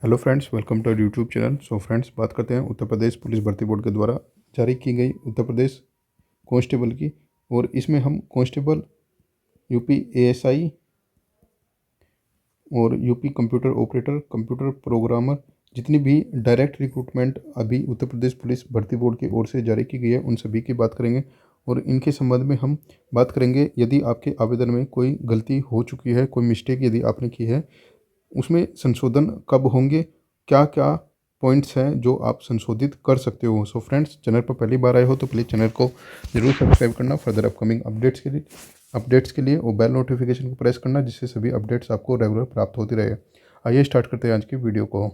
Hello friends, welcome to YouTube channel. So friends, बात करते हैं उत्तर प्रदेश पुलिस भर्ती बोर्ड के द्वारा जारी की गई उत्तर प्रदेश कांस्टेबल की। और इसमें हम कांस्टेबल, यूपी एएसआई और UP computer operator, computer programmer, जितनी भी डायरेक्ट रिक्रूटमेंट अभी उत्तर प्रदेश पुलिस भर्ती बोर्ड की ओर से जारी की गई है उन सभी की बात करेंगे। और इनके संबंध में हम बात करेंगे, यदि आपके आवेदन में कोई गलती हो चुकी है, कोई मिस्टेक यदि आपने की है, उसमें संशोधन कब होंगे, क्या क्या पॉइंट्स हैं जो आप संशोधित कर सकते हो। सो फ्रेंड्स, चैनल पर पहली बार आए हो तो प्लीज़ चैनल को जरूर सब्सक्राइब करना फर्दर अपकमिंग अपडेट्स के लिए और बेल नोटिफिकेशन को प्रेस करना, जिससे सभी अपडेट्स आपको रेगुलर प्राप्त होती रहे। आइए स्टार्ट करते हैं आज की वीडियो को।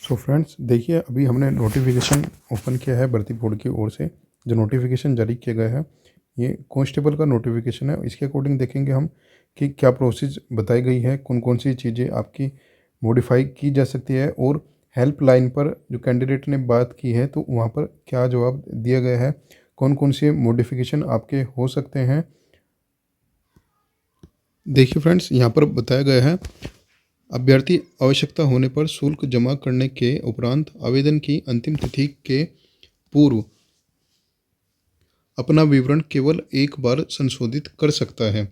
सो फ्रेंड्स, देखिए, अभी हमने नोटिफिकेशन ओपन किया है भर्ती बोर्ड की ओर से। जो नोटिफिकेशन जारी किया गया है ये कांस्टेबल का नोटिफिकेशन है। इसके अकॉर्डिंग देखेंगे हम कि क्या प्रोसेस बताई गई है, कौन कौन सी चीज़ें आपकी मॉडिफाई की जा सकती है, और हेल्पलाइन पर जो कैंडिडेट ने बात की है तो वहाँ पर क्या जवाब दिया गया है, कौन कौन से मॉडिफिकेशन आपके हो सकते हैं। देखिए फ्रेंड्स, यहाँ पर बताया गया है, अभ्यर्थी आवश्यकता होने पर शुल्क जमा करने के उपरांत आवेदन की अंतिम तिथि के पूर्व अपना विवरण केवल एक बार संशोधित कर सकता है,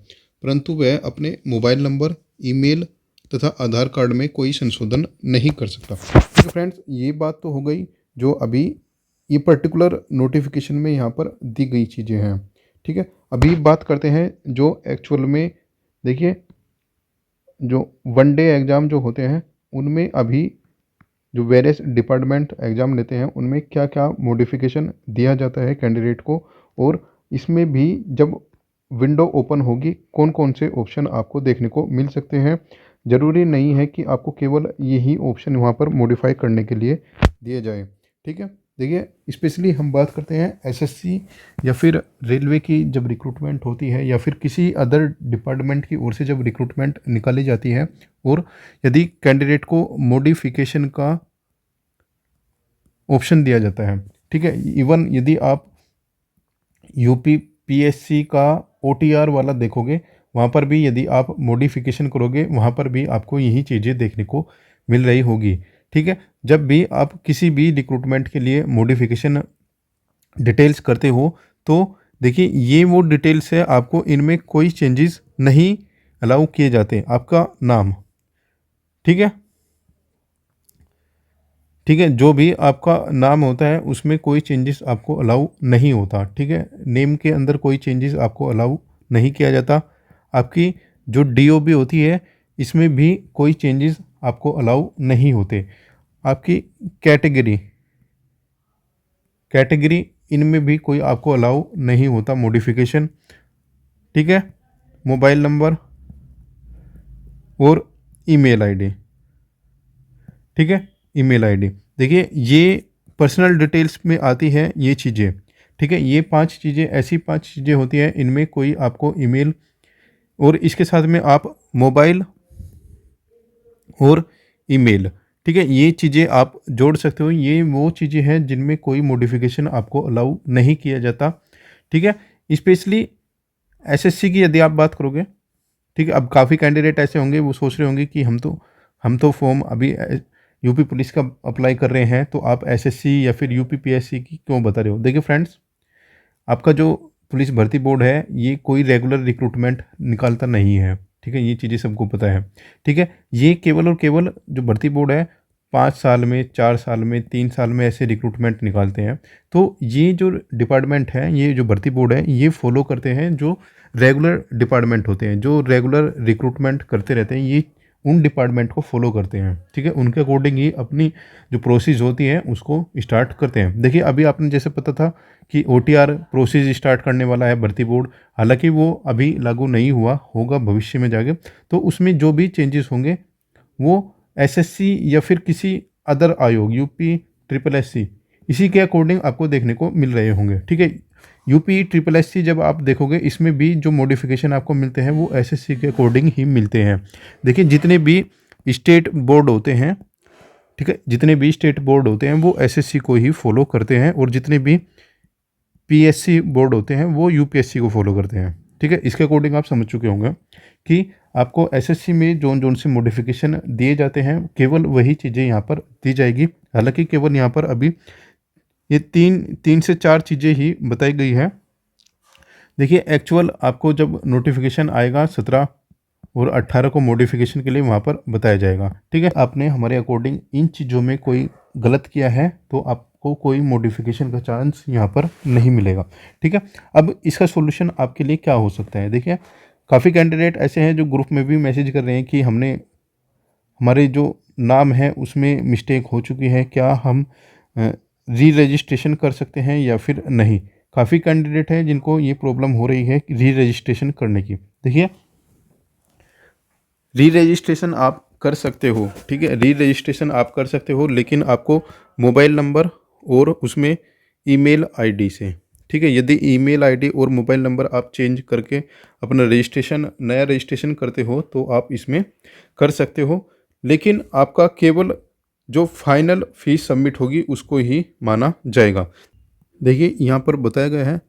परंतु वह अपने मोबाइल नंबर, ईमेल तथा आधार कार्ड में कोई संशोधन नहीं कर सकता। तो फ्रेंड्स, ये बात तो हो गई जो अभी ये पर्टिकुलर नोटिफिकेशन में यहाँ पर दी गई चीज़ें हैं। ठीक है, अभी बात करते हैं जो एक्चुअल में, देखिए, जो वन डे एग्ज़ाम जो होते हैं उनमें अभी जो वेरियस डिपार्टमेंट एग्ज़ाम लेते हैं उनमें क्या क्या मॉडिफिकेशन दिया जाता है कैंडिडेट को, और इसमें भी जब विंडो ओपन होगी कौन कौन से ऑप्शन आपको देखने को मिल सकते हैं। ज़रूरी नहीं है कि आपको केवल यही ऑप्शन वहाँ पर मॉडिफाई करने के लिए दिए जाए। ठीक है, देखिए, स्पेशली हम बात करते हैं एसएससी या फिर रेलवे की जब रिक्रूटमेंट होती है, या फिर किसी अदर डिपार्टमेंट की ओर से जब रिक्रूटमेंट निकाली जाती है, और यदि कैंडिडेट को मॉडिफिकेशन का ऑप्शन दिया जाता है। ठीक है, इवन यदि आप यूपी पीएससी का ओटीआर वाला देखोगे, वहाँ पर भी यदि आप मॉडिफिकेशन करोगे वहाँ पर भी आपको यही चीज़ें देखने को मिल रही होगी। ठीक है, जब भी आप किसी भी रिक्रूटमेंट के लिए मॉडिफिकेशन डिटेल्स करते हो तो देखिए, ये वो डिटेल्स है, आपको इनमें कोई चेंजेस नहीं अलाउ किए जाते। आपका नाम, ठीक है, ठीक है, जो भी आपका नाम होता है उसमें कोई चेंजेस आपको अलाउ नहीं होता। ठीक है, नेम के अंदर कोई चेंजेस आपको अलाउ नहीं किया जाता। आपकी जो डीओबी होती है इसमें भी कोई चेंजेस आपको अलाउ नहीं होते। आपकी कैटेगरी कैटेगरी इनमें भी कोई आपको अलाउ नहीं होता मॉडिफिकेशन। ठीक है, मोबाइल नंबर और ईमेल आईडी। ठीक है, ईमेल आईडी, देखिए, ये पर्सनल डिटेल्स में आती है ये चीज़ें। ठीक है, ये 5 चीज़ें, ऐसी 5 चीज़ें होती हैं, इनमें कोई आपको ईमेल, और इसके साथ में आप मोबाइल और ईमेल, ठीक है, ये चीज़ें आप जोड़ सकते हो। ये वो चीज़ें हैं जिनमें कोई मॉडिफिकेशन आपको अलाउ नहीं किया जाता। ठीक है, स्पेशली एसएससी की यदि आप बात करोगे, ठीक है, अब काफ़ी कैंडिडेट ऐसे होंगे वो सोच रहे होंगे कि हम तो फॉर्म अभी यूपी पुलिस का अप्लाई कर रहे हैं, तो आप एसएससी या फिर यूपी पीएससी की क्यों बता रहे हो। देखिए फ्रेंड्स, आपका जो पुलिस भर्ती बोर्ड है ये कोई रेगुलर रिक्रूटमेंट निकालता नहीं है। ठीक है, ये चीज़ें सबको पता है। ठीक है, ये केवल और केवल जो भर्ती बोर्ड है 5 साल में, 4 साल में, 3 साल में ऐसे रिक्रूटमेंट निकालते हैं। तो ये जो डिपार्टमेंट है, ये जो भर्ती बोर्ड है, ये फॉलो करते हैं जो रेगुलर डिपार्टमेंट होते हैं, जो रेगुलर रिक्रूटमेंट करते रहते हैं, ये उन डिपार्टमेंट को फॉलो करते हैं। ठीक है, उनके अकॉर्डिंग ही अपनी जो प्रोसेस होती है उसको स्टार्ट करते हैं। देखिए, अभी आपने जैसे पता था कि ओटीआर प्रोसेस स्टार्ट करने वाला है भर्ती बोर्ड, हालांकि वो अभी लागू नहीं हुआ, होगा भविष्य में जाके। तो उसमें जो भी चेंजेस होंगे वो एसएससी या फिर किसी अदर आयोग, यूपी ट्रिपल एससी, इसी के अकॉर्डिंग आपको देखने को मिल रहे होंगे। ठीक है, यूपी ट्रिपल एससी जब आप देखोगे इसमें भी जो मॉडिफिकेशन आपको मिलते हैं वो एसएससी के अकॉर्डिंग ही मिलते हैं। देखिए, जितने भी स्टेट बोर्ड होते हैं, ठीक है, जितने भी स्टेट बोर्ड होते हैं वो एसएससी को ही फॉलो करते हैं, और जितने भी पीएससी बोर्ड होते हैं वो यूपीएससी को फॉलो करते हैं। ठीक है, इसके अकॉर्डिंग आप समझ चुके होंगे कि आपको एसएससी में जोन जोन से मॉडिफिकेशन दिए जाते हैं केवल वही चीज़ें यहाँ पर दी जाएगी। हालांकि केवल यहाँ पर अभी ये तीन से चार चीज़ें ही बताई गई है। देखिए एक्चुअल आपको जब नोटिफिकेशन आएगा 17 और 18 को मॉडिफिकेशन के लिए वहाँ पर बताया जाएगा। ठीक है, आपने हमारे अकॉर्डिंग इन चीज़ों में कोई गलत किया है तो आपको कोई मॉडिफिकेशन का चांस यहाँ पर नहीं मिलेगा। ठीक है, अब इसका सॉल्यूशन आपके लिए क्या हो सकता है। देखिए काफ़ी कैंडिडेट ऐसे हैं जो ग्रुप में भी मैसेज कर रहे हैं कि हमारे जो नाम है उसमें मिस्टेक हो चुकी है, क्या हम री रजिस्ट्रेशन कर सकते हैं या फिर नहीं। काफ़ी कैंडिडेट हैं जिनको ये प्रॉब्लम हो रही है री रजिस्ट्रेशन करने की। देखिए री रजिस्ट्रेशन आप कर सकते हो, ठीक है, री रजिस्ट्रेशन आप कर सकते हो, लेकिन आपको मोबाइल नंबर और उसमें ईमेल आईडी से, ठीक है, यदि ईमेल आईडी और मोबाइल नंबर आप चेंज करके अपना रजिस्ट्रेशन नया रजिस्ट्रेशन करते हो तो आप इसमें कर सकते हो, लेकिन आपका केवल जो फाइनल फीस सबमिट होगी उसको ही माना जाएगा। देखिए यहाँ पर बताया गया है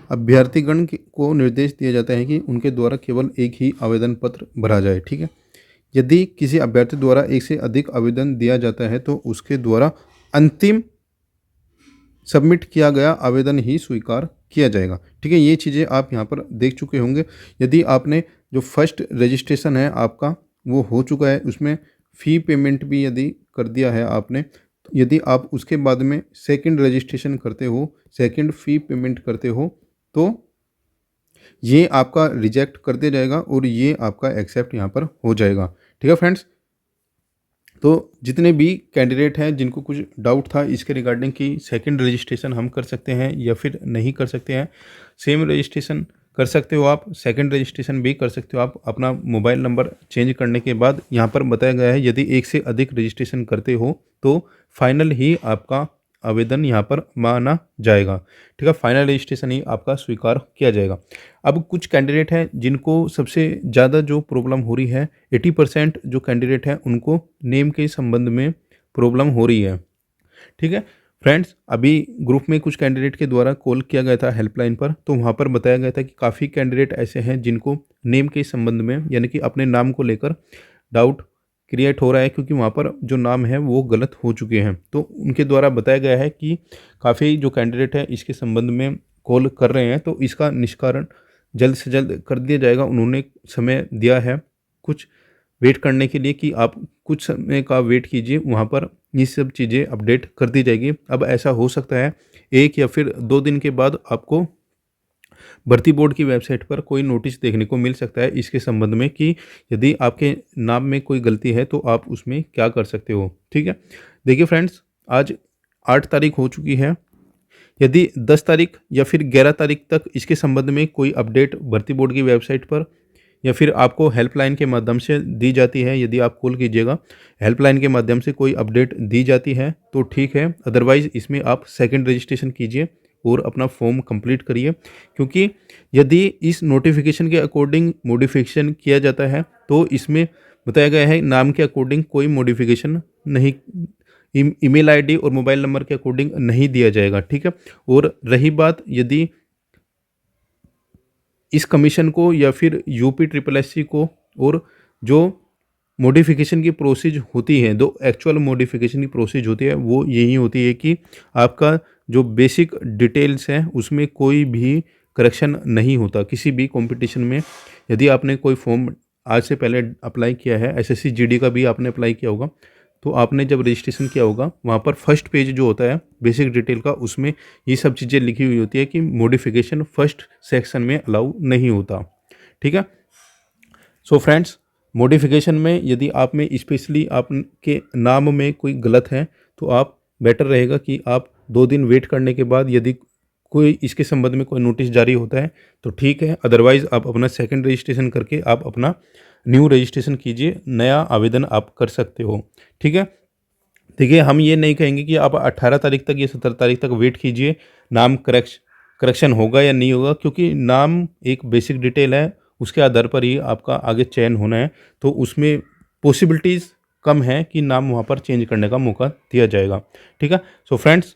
अभ्यर्थीगण को निर्देश दिया जाता है कि उनके द्वारा केवल एक ही आवेदन पत्र भरा जाए। ठीक है, यदि किसी अभ्यर्थी द्वारा एक से अधिक आवेदन दिया जाता है तो उसके द्वारा अंतिम सबमिट किया गया आवेदन ही स्वीकार किया जाएगा। ठीक है, ये चीज़ें आप यहाँ पर देख चुके होंगे। यदि आपने जो फर्स्ट रजिस्ट्रेशन है आपका वो हो चुका है, उसमें फ़ी पेमेंट भी यदि कर दिया है आपने, यदि आप उसके बाद में सेकंड रजिस्ट्रेशन करते हो, सेकंड फ़ी पेमेंट करते हो तो ये आपका रिजेक्ट कर दिया जाएगा और ये आपका एक्सेप्ट यहाँ पर हो जाएगा। ठीक है फ्रेंड्स, तो जितने भी कैंडिडेट हैं जिनको कुछ डाउट था इसके रिगार्डिंग कि सेकंड रजिस्ट्रेशन हम कर सकते हैं या फिर नहीं कर सकते हैं, सेम रजिस्ट्रेशन कर सकते हो आप, सेकंड रजिस्ट्रेशन भी कर सकते हो आप अपना मोबाइल नंबर चेंज करने के बाद। यहाँ पर बताया गया है यदि एक से अधिक रजिस्ट्रेशन करते हो तो फाइनल ही आपका आवेदन यहाँ पर माना जाएगा। ठीक है, फाइनल रजिस्ट्रेशन ही आपका स्वीकार किया जाएगा। अब कुछ कैंडिडेट हैं जिनको सबसे ज़्यादा जो प्रॉब्लम हो रही है, 80% जो कैंडिडेट हैं उनको नेम के संबंध में प्रॉब्लम हो रही है। ठीक है फ्रेंड्स, अभी ग्रुप में कुछ कैंडिडेट के द्वारा कॉल किया गया था हेल्पलाइन पर, तो वहाँ पर बताया गया था कि काफ़ी कैंडिडेट ऐसे हैं जिनको नेम के संबंध में यानी कि अपने नाम को लेकर डाउट क्रिएट हो रहा है, क्योंकि वहाँ पर जो नाम है वो गलत हो चुके हैं। तो उनके द्वारा बताया गया है कि काफ़ी जो कैंडिडेट है इसके संबंध में कॉल कर रहे हैं, तो इसका निष्कारण जल्द से जल्द कर दिया जाएगा। उन्होंने समय दिया है कुछ वेट करने के लिए कि आप कुछ समय का वेट कीजिए, वहाँ पर ये सब चीज़ें अपडेट कर दी जाएगी। अब ऐसा हो सकता है 1 या फिर 2 दिन के बाद आपको भर्ती बोर्ड की वेबसाइट पर कोई नोटिस देखने को मिल सकता है इसके संबंध में कि यदि आपके नाम में कोई गलती है तो आप उसमें क्या कर सकते हो। ठीक है, देखिए फ्रेंड्स, आज 8 तारीख हो चुकी है। यदि 10 तारीख या फिर 11 तारीख तक इसके संबंध में कोई अपडेट भर्ती बोर्ड की वेबसाइट पर या फिर आपको हेल्पलाइन के माध्यम से दी जाती है, यदि आप कॉल कीजिएगा हेल्पलाइन के माध्यम से कोई अपडेट दी जाती है तो ठीक है, अदरवाइज़ इसमें आप सेकंड रजिस्ट्रेशन कीजिए और अपना फॉर्म कंप्लीट करिए, क्योंकि यदि इस नोटिफिकेशन के अकॉर्डिंग मॉडिफिकेशन किया जाता है तो इसमें बताया गया है नाम के अकॉर्डिंग कोई मॉडिफिकेशन नहीं, ईमेल आईडी और मोबाइल नंबर के अकॉर्डिंग नहीं दिया जाएगा। ठीक है, और रही बात यदि इस कमीशन को या फिर UPSSC को और जो मॉडिफिकेशन की प्रोसेस होती है, दो एक्चुअल मॉडिफिकेशन की प्रोसेस होती है वो यही होती है कि आपका जो बेसिक डिटेल्स है उसमें कोई भी करेक्शन नहीं होता। किसी भी कंपटीशन में यदि आपने कोई फॉर्म आज से पहले अप्लाई किया है, SSC GD का भी आपने अप्लाई किया होगा, तो आपने जब रजिस्ट्रेशन किया होगा वहाँ पर फर्स्ट पेज जो होता है बेसिक डिटेल का, उसमें ये सब चीज़ें लिखी हुई होती है कि मॉडिफिकेशन फर्स्ट सेक्शन में अलाउ नहीं होता। ठीक है, सो फ्रेंड्स, मॉडिफिकेशन में यदि आप में स्पेशली आपके नाम में कोई गलत है तो आप बेटर रहेगा कि आप 2 दिन वेट करने के बाद यदि कोई इसके संबंध में कोई नोटिस जारी होता है तो ठीक है, अदरवाइज़ आप अपना सेकंड रजिस्ट्रेशन करके आप अपना न्यू रजिस्ट्रेशन कीजिए, नया आवेदन आप कर सकते हो। ठीक है, देखिए हम ये नहीं कहेंगे कि आप 18 तारीख तक या 17 तारीख तक वेट कीजिए नाम करेक्शन होगा या नहीं होगा, क्योंकि नाम एक बेसिक डिटेल है, उसके आधार पर ही आपका आगे चयन होना है, तो उसमें पॉसिबिलिटीज़ कम है कि नाम वहाँ पर चेंज करने का मौका दिया जाएगा। ठीक है, सो फ्रेंड्स,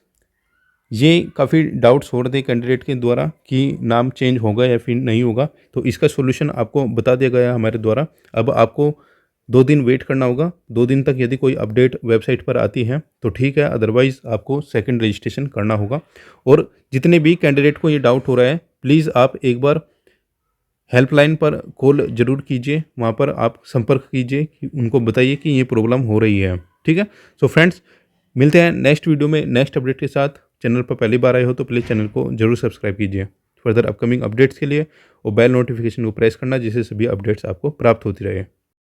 ये काफ़ी डाउट्स हो रहे थे कैंडिडेट के द्वारा कि नाम चेंज होगा या फिर नहीं होगा, तो इसका सॉल्यूशन आपको बता दिया गया है हमारे द्वारा। अब आपको 2 दिन वेट करना होगा। 2 दिन तक यदि कोई अपडेट वेबसाइट पर आती है तो ठीक है, अदरवाइज़ आपको सेकंड रजिस्ट्रेशन करना होगा। और जितने भी कैंडिडेट को ये डाउट हो रहा है, प्लीज़ आप एक बार हेल्पलाइन पर कॉल ज़रूर कीजिए, वहाँ पर आप संपर्क कीजिए, कि उनको बताइए कि ये प्रॉब्लम हो रही है। ठीक है? सो फ्रेंड्स, मिलते हैं नेक्स्ट वीडियो में नेक्स्ट अपडेट के साथ। चैनल पर पहली बार आए हो तो प्लीज़ चैनल को जरूर सब्सक्राइब कीजिए फर्दर अपकमिंग अपडेट्स के लिए, और बेल नोटिफिकेशन को प्रेस करना, जिससे सभी अपडेट्स आपको प्राप्त होती रहे।